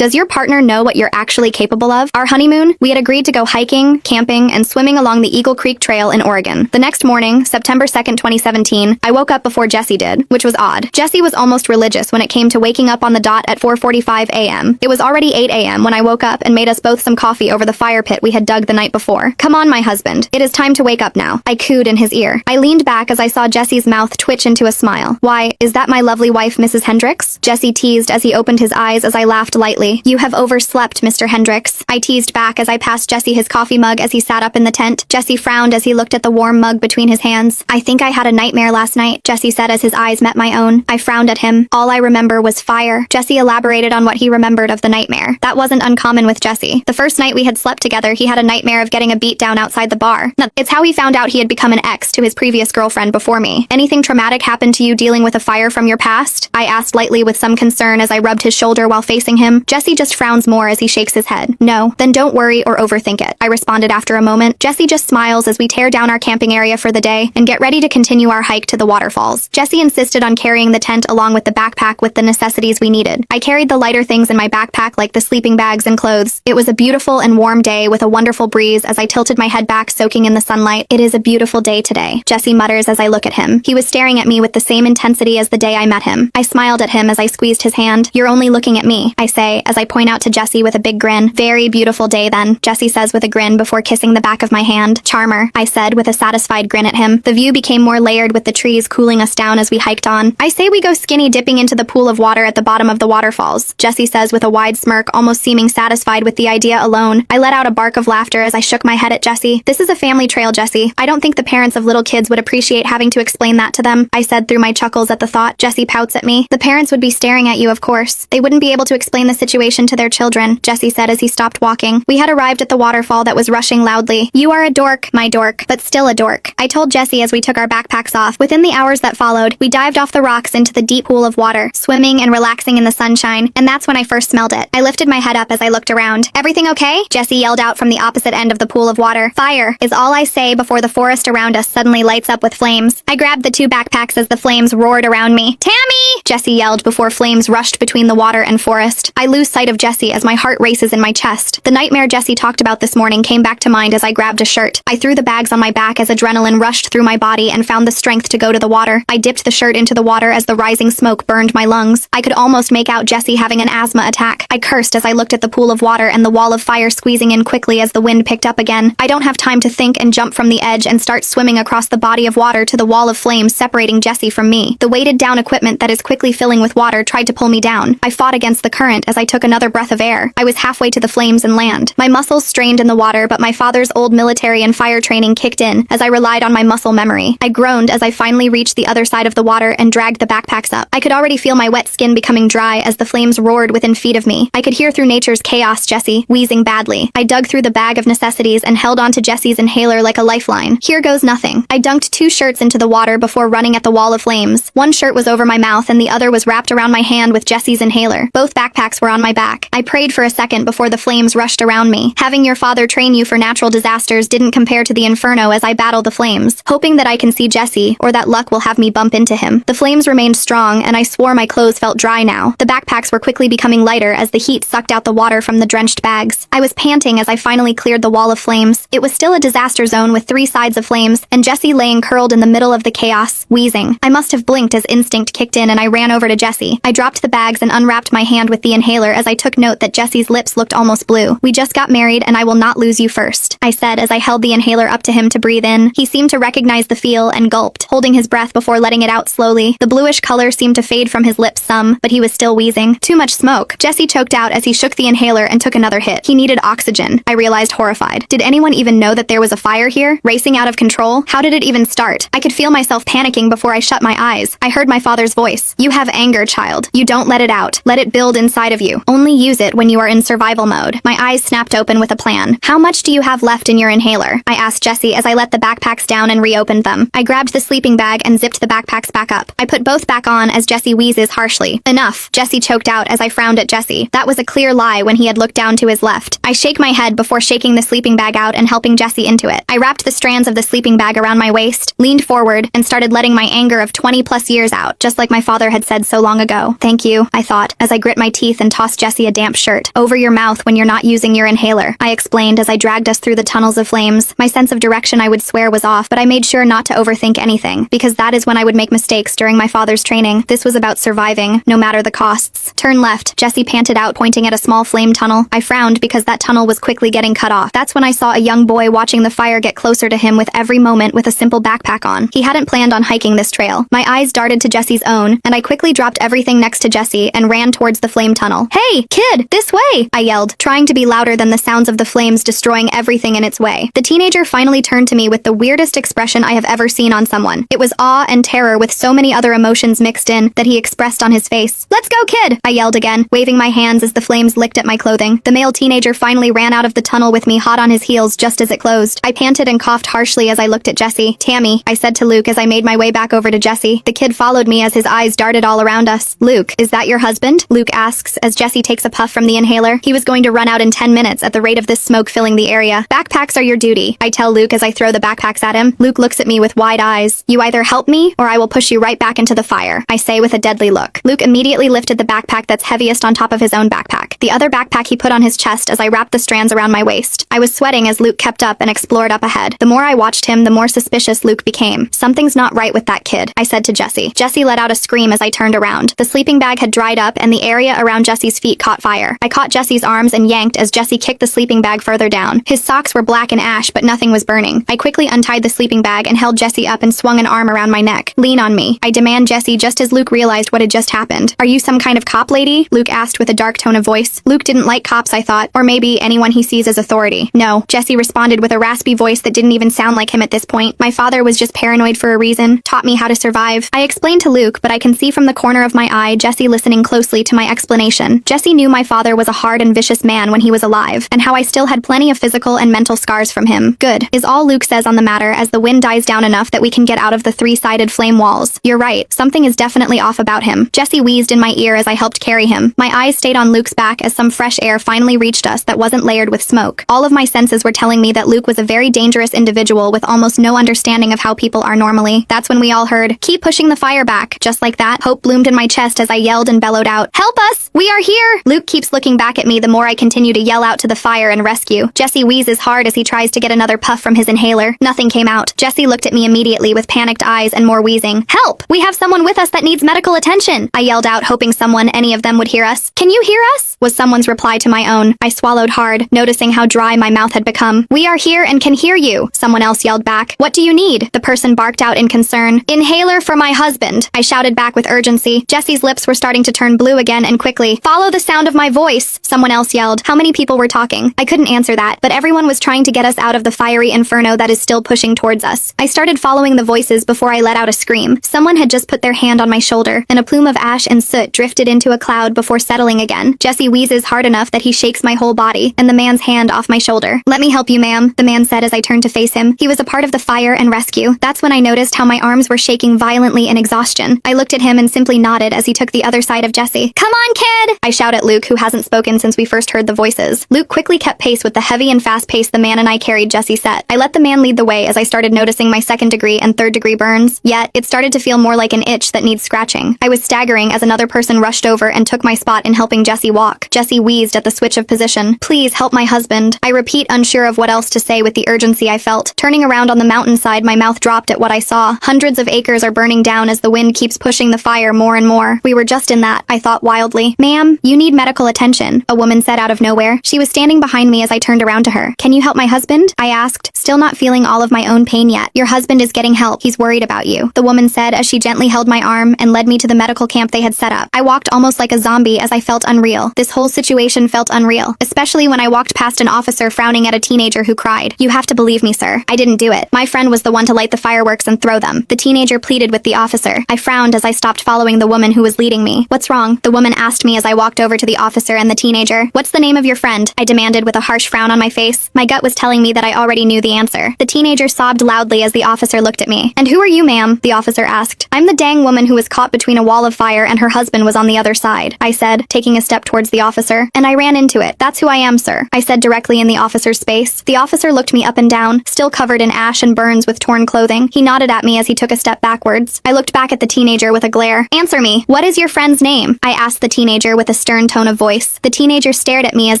Does your partner know what you're actually capable of? Our honeymoon, we had agreed to go hiking, camping, and swimming along the Eagle Creek Trail in Oregon. The next morning, September 2nd, 2017, I woke up before Jesse did, which was odd. Jesse was almost religious when it came to waking up on the dot at 4:45 a.m. It was already 8 a.m. when I woke up and made us both some coffee over the fire pit we had dug the night before. Come on, my husband. It is time to wake up now. I cooed in his ear. I leaned back as I saw Jesse's mouth twitch into a smile. Why, is that my lovely wife, Mrs. Hendricks? Jesse teased as he opened his eyes as I laughed lightly. You have overslept, Mr. Hendricks. I teased back as I passed Jesse his coffee mug as he sat up in the tent. Jesse frowned as he looked at the warm mug between his hands. I think I had a nightmare last night, Jesse said as his eyes met my own. I frowned at him. All I remember was fire. Jesse elaborated on what he remembered of the nightmare. That wasn't uncommon with Jesse. The first night we had slept together, he had a nightmare of getting a beat down outside the bar. It's how he found out he had become an ex to his previous girlfriend before me. Anything traumatic happened to you dealing with a fire from your past? I asked lightly with some concern as I rubbed his shoulder while facing him. Jesse just frowns more as he shakes his head. No, then don't worry or overthink it, I responded after a moment. Jesse just smiles as we tear down our camping area for the day and get ready to continue our hike to the waterfalls. Jesse insisted on carrying the tent along with the backpack with the necessities we needed. I carried the lighter things in my backpack like the sleeping bags and clothes. It was a beautiful and warm day with a wonderful breeze as I tilted my head back soaking in the sunlight. It is a beautiful day today, Jesse mutters as I look at him. He was staring at me with the same intensity as the day I met him. I smiled at him as I squeezed his hand. You're only looking at me, I say as I point out to Jesse with a big grin. Very beautiful day then, Jesse says with a grin before kissing the back of my hand. Charmer, I said with a satisfied grin at him. The view became more layered with the trees cooling us down as we hiked on. I say we go skinny dipping into the pool of water at the bottom of the waterfalls, Jesse says with a wide smirk, almost seeming satisfied with the idea alone. I let out a bark of laughter as I shook my head at Jesse. This is a family trail, Jesse. I don't think the parents of little kids would appreciate having to explain that to them, I said through my chuckles at the thought. Jesse pouts at me. The parents would be staring at you, of course. They wouldn't be able to explain the situation to their children, Jesse said as he stopped walking. We had arrived at the waterfall that was rushing loudly. You are a dork, my dork, but still a dork, I told Jesse as we took our backpacks off. Within the hours that followed, we dived off the rocks into the deep pool of water, swimming and relaxing in the sunshine, and that's when I first smelled it. I lifted my head up as I looked around. Everything okay? Jesse yelled out from the opposite end of the pool of water. Fire, is all I say before the forest around us suddenly lights up with flames. I grabbed the two backpacks as the flames roared around me. Tammy! Jesse yelled before flames rushed between the water and forest. I lose sight of Jesse as my heart races in my chest. The nightmare Jesse talked about this morning came back to mind as I grabbed a shirt. I threw the bags on my back as adrenaline rushed through my body and found the strength to go to the water. I dipped the shirt into the water as the rising smoke burned my lungs. I could almost make out Jesse having an asthma attack. I cursed as I looked at the pool of water and the wall of fire squeezing in quickly as the wind picked up again. I don't have time to think and jump from the edge and start swimming across the body of water to the wall of flames separating Jesse from me. The weighted down equipment that is quickly filling with water tried to pull me down. I fought against the current as I took another breath of air. I was halfway to the flames and land. My muscles strained in the water, but my father's old military and fire training kicked in as I relied on my muscle memory. I groaned as I finally reached the other side of the water and dragged the backpacks up. I could already feel my wet skin becoming dry as the flames roared within feet of me. I could hear through nature's chaos Jesse wheezing badly. I dug through the bag of necessities and held onto Jesse's inhaler like a lifeline. Here goes nothing. I dunked 2 shirts into the water before running at the wall of flames. One shirt was over my mouth and the other was wrapped around my hand with Jesse's inhaler. Both backpacks were on my back. I prayed for a second before the flames rushed around me. Having your father train you for natural disasters didn't compare to the inferno as I battled the flames, hoping that I can see Jesse or that luck will have me bump into him. The flames remained strong and I swore my clothes felt dry now. The backpacks were quickly becoming lighter as the heat sucked out the water from the drenched bags. I was panting as I finally cleared the wall of flames. It was still a disaster zone with 3 sides of flames and Jesse laying curled in the middle of the chaos, wheezing. I must have blinked as instinct kicked in and I ran over to Jesse. I dropped the bags and unwrapped my hand with the inhaler as I took note that Jesse's lips looked almost blue. We just got married and I will not lose you first, I said as I held the inhaler up to him to breathe in. He seemed to recognize the feel and gulped, holding his breath before letting it out slowly. The bluish color seemed to fade from his lips some, but he was still wheezing. Too much smoke. Jesse choked out as he shook the inhaler and took another hit. He needed oxygen, I realized horrified. Did anyone even know that there was a fire here? Racing out of control? How did it even start? I could feel myself panicking before I shut my eyes. I heard my father's voice. You have anger, child. You don't let it out. Let it build inside of you. Only use it when you are in survival mode. My eyes snapped open with a plan. How much do you have left in your inhaler? I asked Jesse as I let the backpacks down and reopened them. I grabbed the sleeping bag and zipped the backpacks back up. I put both back on as Jesse wheezes harshly. Enough, Jesse choked out as I frowned at Jesse. That was a clear lie when he had looked down to his left. I shake my head before shaking the sleeping bag out and helping Jesse into it. I wrapped the strands of the sleeping bag around my waist, leaned forward, and started letting my anger of 20+ years out, just like my father had said so long ago. Thank you, I thought, as I grit my teeth and tossed toss Jesse a damp shirt over your mouth when you're not using your inhaler, I explained as I dragged us through the tunnels of flames. My sense of direction, I would swear, was off, but I made sure not to overthink anything, because that is when I would make mistakes during my father's training. This was about surviving, no matter the costs. Turn left, Jesse panted out, pointing at a small flame tunnel. I frowned because that tunnel was quickly getting cut off. That's when I saw a young boy watching the fire get closer to him with every moment with a simple backpack on. He hadn't planned on hiking this trail. My eyes darted to Jesse's own, and I quickly dropped everything next to Jesse and ran towards the flame tunnel. "Hey, kid, this way!" I yelled, trying to be louder than the sounds of the flames destroying everything in its way. The teenager finally turned to me with the weirdest expression I have ever seen on someone. It was awe and terror with so many other emotions mixed in that he expressed on his face. "Let's go, kid!" I yelled again, waving my hands as the flames licked at my clothing. The male teenager finally ran out of the tunnel with me hot on his heels just as it closed. I panted and coughed harshly as I looked at Jesse. "Tammy," I said to Luke as I made my way back over to Jesse. The kid followed me as his eyes darted all around us. "Luke, is that your husband?" Luke asks as Jesse takes a puff from the inhaler. He was going to run out in 10 minutes at the rate of this smoke filling the area. "Backpacks are your duty," I tell Luke as I throw the backpacks at him. Luke looks at me with wide eyes. "You either help me or I will push you right back into the fire," I say with a deadly look. Luke immediately lifted the backpack that's heaviest on top of his own backpack. The other backpack he put on his chest as I wrapped the strands around my waist. I was sweating as Luke kept up and explored up ahead. The more I watched him, the more suspicious Luke became. "Something's not right with that kid," I said to Jesse. Jesse let out a scream as I turned around. The sleeping bag had dried up and the area around Jesse's feet caught fire. I caught Jesse's arms and yanked as Jesse kicked the sleeping bag further down. His socks were black and ash, but nothing was burning. I quickly untied the sleeping bag and held Jesse up and swung an arm around my neck. "Lean on me," I demand Jesse just as Luke realized what had just happened. "Are you some kind of cop, lady?" Luke asked with a dark tone of voice. Luke didn't like cops, I thought, or maybe anyone he sees as authority. "No," Jesse responded with a raspy voice that didn't even sound like him at this point. "My father was just paranoid for a reason, taught me how to survive." I explained to Luke, but I can see from the corner of my eye Jesse listening closely to my explanation. Jesse knew my father was a hard and vicious man when he was alive, and how I still had plenty of physical and mental scars from him. "Good," is all Luke says on the matter as the wind dies down enough that we can get out of the three-sided flame walls. "You're right, something is definitely off about him." Jesse wheezed in my ear as I helped carry him. My eyes stayed on Luke's back as some fresh air finally reached us that wasn't layered with smoke. All of my senses were telling me that Luke was a very dangerous individual with almost no understanding of how people are normally. That's when we all heard, "Keep pushing the fire back." Just like that, hope bloomed in my chest as I yelled and bellowed out, "Help us! We are here!" Luke keeps looking back at me the more I continue to yell out to the fire and rescue. Jesse wheezes hard as he tries to get another puff from his inhaler. Nothing came out. Jesse looked at me immediately with panicked eyes and more wheezing. "Help! We have someone with us that needs medical attention!" I yelled out, hoping any of them would hear us. "Can you hear us?" was someone's reply to my own. I swallowed hard, noticing how dry my mouth had become. "We are here and can hear you," someone else yelled back. "What do you need?" the person barked out in concern. "Inhaler for my husband," I shouted back with urgency. Jesse's lips were starting to turn blue again and quickly. "Follow the sound of my voice," someone else yelled. How many people were talking? I couldn't answer that, but everyone was trying to get us out of the fiery inferno that is still pushing towards us. I started following the voices before I let out a scream. Someone had just put their hand on my shoulder, and a plume of ash and soot drifted into a cloud before settling again. Jesse wheezes hard enough that he shakes my whole body, and the man's hand off my shoulder. "Let me help you, ma'am," the man said as I turned to face him. He was a part of the fire and rescue. That's when I noticed how my arms were shaking violently in exhaustion. I looked at him and simply nodded as he took the other side of Jesse. "Come on, kid!" I shout at Luke, who hasn't spoken since we first heard the voices. Luke quickly kept pace with the heavy and fast pace the man and I carried Jesse set. I let the man lead the way as I started noticing my second-degree and third-degree burns, yet it started to feel more like an itch that needs scratching. I was staggering as another person rushed over and took my spot in helping Jesse walk. Jesse wheezed at the switch of position. "Please help my husband." I repeat, unsure of what else to say with the urgency I felt. Turning around on the mountainside, my mouth dropped at what I saw. Hundreds of acres are burning down as the wind keeps pushing the fire more and more. We were just in that, I thought wildly. "Ma'am, you need medical attention," a woman said out of nowhere. She was standing behind me as I turned around to her. "Can you help my husband?" I asked, still not feeling all of my own pain yet. "Your husband is getting help. He's worried about you," the woman said as she gently held my arm and led me to the medical camp they had set up. I walked almost like a zombie as I felt unreal. This whole situation felt unreal, especially when I walked past an officer frowning at a teenager who cried. "You have to believe me, sir. I didn't do it. My friend was the one to light the fireworks and throw them," the teenager pleaded with the officer. I frowned as I stopped following the woman who was leading me. "What's wrong?" the woman asked me as I walked over to the officer and the teenager. "What's the name of your friend?" I demanded with a harsh frown on my face. My gut was telling me that I already knew the answer. The teenager sobbed loudly as the officer looked at me. "And who are you, ma'am?" the officer asked. "I'm the dang woman who was caught between a wall of fire and her husband was on the other side," I said, taking a step towards the the officer, and I ran into it. That's who I am, sir, I said directly in the officer's space. The officer looked me up and down, still covered in ash and burns with torn clothing. He nodded at me as he took a step backwards. I looked back at the teenager with a glare. Answer me. What is your friend's name? I asked the teenager with a stern tone of voice. The teenager stared at me as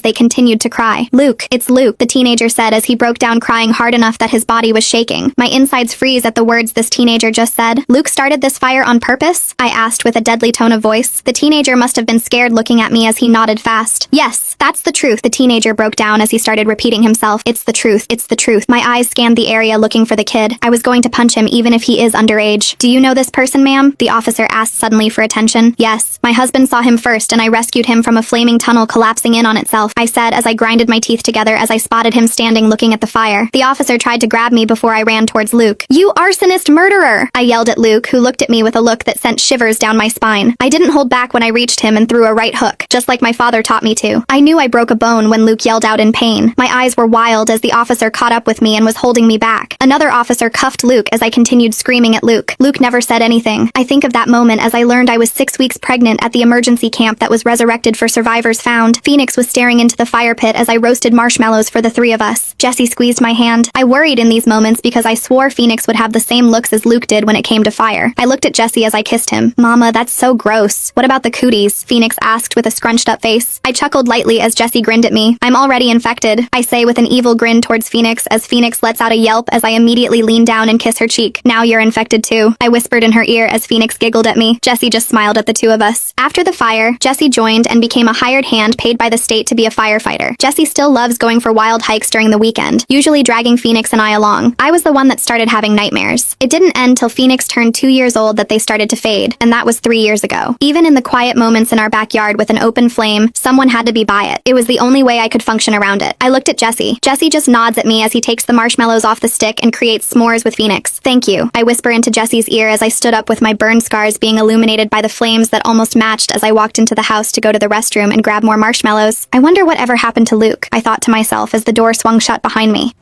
they continued to cry. Luke. It's Luke, the teenager said as he broke down crying hard enough that his body was shaking. My insides freeze at the words this teenager just said. Luke started this fire on purpose? I asked with a deadly tone of voice. The teenager must have been scared looking at me as he nodded fast. Yes, that's the truth, the teenager broke down as he started repeating himself. It's the truth. It's the truth. My eyes scanned the area looking for the kid. I was going to punch him even if he is underage. Do you know this person, ma'am? The officer asked suddenly for attention. Yes. My husband saw him first and I rescued him from a flaming tunnel collapsing in on itself, I said as I grinded my teeth together as I spotted him standing looking at the fire. The officer tried to grab me before I ran towards Luke. You arsonist murderer! I yelled at Luke, who looked at me with a look that sent shivers down my spine. I didn't hold back when I reached him and threw a right hook, just like my father taught me to. I knew I broke a bone when Luke yelled out in pain. My eyes were wild as the officer caught up with me and was holding me back. Another officer cuffed Luke as I continued screaming at Luke. Luke never said anything. I think of that moment as I learned I was 6 weeks pregnant at the emergency camp that was resurrected for survivors found. Phoenix was staring into the fire pit as I roasted marshmallows for the three of us. Jesse squeezed my hand. I worried in these moments because I swore Phoenix would have the same looks as Luke did when it came to fire. I looked at Jesse as I kissed him. Mama, that's so gross. What about the cooties? Phoenix asked with a scrunched up face. I chuckled lightly as Jesse grinned at me. I'm already infected, I say with an evil grin towards Phoenix as Phoenix lets out a yelp as I immediately lean down and kiss her cheek. Now you're infected too, I whispered in her ear as Phoenix giggled at me. Jesse just smiled at the two of us. After the fire, Jesse joined and became a hired hand paid by the state to be a firefighter. Jesse still loves going for wild hikes during the weekend, usually dragging Phoenix and I along. I was the one that started having nightmares. It didn't end till Phoenix turned 2 years old that they started to fade, and that was 3 years ago. Even in the quiet moments in our backyard with an open flame, someone had to be by it. It was the only way I could function around it. I looked at Jesse. Jesse just nods at me as he takes the marshmallows off the stick and creates s'mores with Phoenix. Thank you, I whisper into Jesse's ear as I stood up with my burn scars being illuminated by the flames that almost matched as I walked into the house to go to the restroom and grab more marshmallows. I wonder whatever happened to Luke, I thought to myself as the door swung shut behind me.